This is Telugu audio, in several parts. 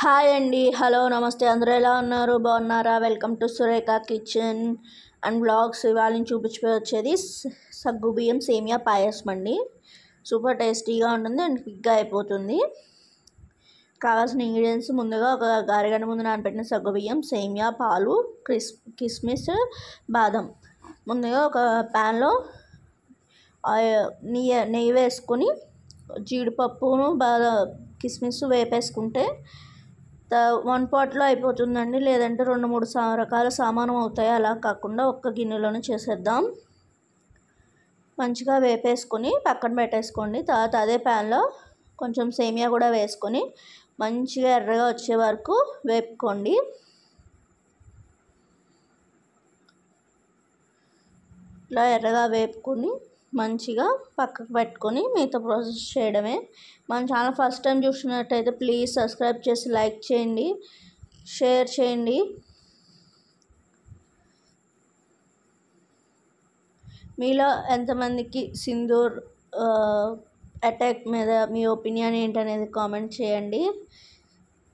హాయ్ అండి, హలో, నమస్తే. అందరూ ఎలా ఉన్నారు? బాగున్నారా? Welcome to Surekha kitchen and blogs. ఇవాళ నేను చూపించబోయేది సగ్గుబియ్యం సేమియా పాయసం అండి. సూపర్ టేస్టీగా ఉంటుంది అండ్ క్విక్గా అయిపోతుంది. కావాల్సిన ఇంగ్రీడియంట్స్: ముందుగా ఒక అరగంట ముందు నానబెట్టిన సగ్గుబియ్యం, సేమియా, పాలు, కిస్మిస్, బాదం. ముందుగా ఒక ప్యాన్లో నెయ్యి వేసుకొని జీడిపప్పును కిస్మిస్ వేపేసుకుంటే 1 పాట్లో అయిపోతుందండి. లేదంటే 2-3 రకాల సామానం అవుతాయి. అలా కాకుండా ఒక్క గిన్నెలోనే చేసేద్దాం. మంచిగా వేపేసుకొని పక్కన పెట్టేసుకోండి. తర్వాత అదే ప్యాన్లో కొంచెం సేమియా కూడా వేసుకొని మంచిగా ఎర్రగా వచ్చే వరకు వేపుకోండి. ఇలా ఎర్రగా వేపుకొని మంచిగా పక్కకు పెట్టుకొని మిగతా ప్రాసెస్ చేయడమే. మన ఛానల్ ఫస్ట్ టైం చూసినట్టయితే ప్లీజ్ సబ్స్క్రైబ్ చేసి లైక్ చేయండి, షేర్ చేయండి. మీలో ఎంతమందికి సింధూర్ అటాక్ మీద మీ ఒపీనియన్ ఏంటనేది కామెంట్ చేయండి.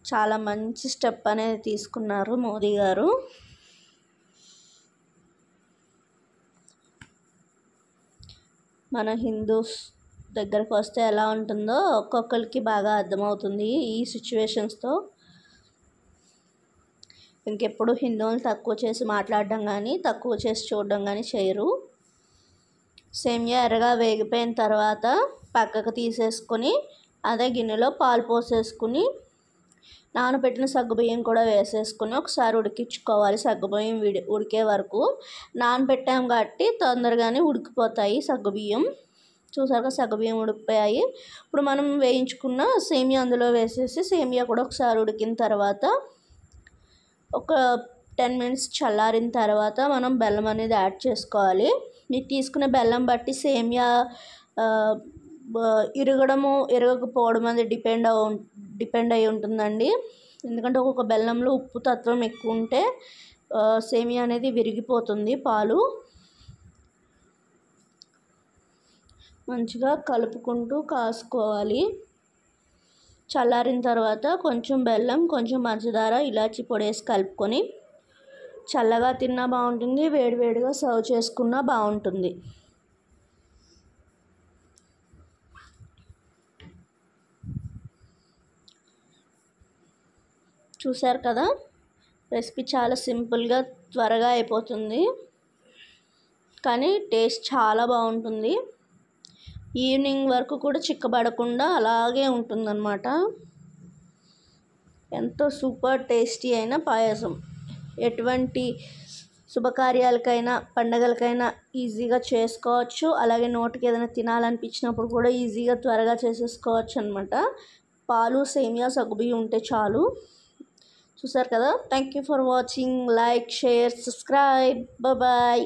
చాలా మంచి స్టెప్ అనేది తీసుకున్నారు మోదీ గారు. మన హిందూస్ దగ్గరకు వస్తే ఎలా ఉంటుందో ఒక్కొక్కరికి బాగా అర్థమవుతుంది ఈ సిచ్యువేషన్స్తో. ఇంకెప్పుడు హిందువులు తక్కువ చేసి మాట్లాడడం కానీ తక్కువ చేసి చూడడం కానీ చేయరు. సేమియా ఎర్రగా వేగిపోయిన తర్వాత పక్కకు తీసేసుకొని అదే గిన్నెలో పాలు పోసేసుకుని నానబెట్టిన సగ్గుబియ్యం కూడా వేసేసుకొని ఒకసారి ఉడికించుకోవాలి. సగ్గుబియ్యం ఉడికే వరకు నానబెట్టాం కాబట్టి తొందరగానే ఉడికిపోతాయి సగ్గుబియ్యం. చూసారుగా సగ్గుబియ్యం ఉడికిపోయాయి. ఇప్పుడు మనం వేయించుకున్న సేమియా అందులో వేసేసి సేమియా కూడా ఒకసారి ఉడికిన తర్వాత ఒక 10 మినిట్స్ చల్లారిన తర్వాత మనం బెల్లం అనేది యాడ్ చేసుకోవాలి. మీరు తీసుకునే బెల్లం బట్టి సేమియా ఇరగకపోవడం అనేది డిపెండ్ అయి ఉంటుందండి. ఎందుకంటే ఒక్కొక్క బెల్లంలో ఉప్పు తత్వం ఎక్కువ ఉంటే సేమియా అనేది విరిగిపోతుంది. పాలు మంచిగా కలుపుకుంటూ కాసుకోవాలి. చల్లారిన తర్వాత కొంచెం బెల్లం, కొంచెం పంచదార, ఇలాచి పొడి వేసి కలుపుకొని చల్లగా తిన్నా బాగుంటుంది, వేడివేడిగా సర్వ్ చేసుకున్నా బాగుంటుంది. చూసారు కదా, రెసిపీ చాలా సింపుల్గా త్వరగా అయిపోతుంది కానీ టేస్ట్ చాలా బాగుంటుంది. ఈవినింగ్ వరకు కూడా చిక్కబడకుండా అలాగే ఉంటుందన్నమాట. ఎంతో సూపర్ టేస్టీ అయిన పాయసం. ఎటువంటి శుభకార్యాలకైనా పండగలకైనా ఈజీగా చేసుకోవచ్చు. అలాగే నోటికి ఏదైనా తినాలనిపించినప్పుడు కూడా ఈజీగా త్వరగా చేసేసుకోవచ్చు అనమాట. పాలు, సేమియా, సగ్గుబియ్యం ఉంటే చాలు. చూసారు కదా. Thank you for watching. Like, share, subscribe. Bye.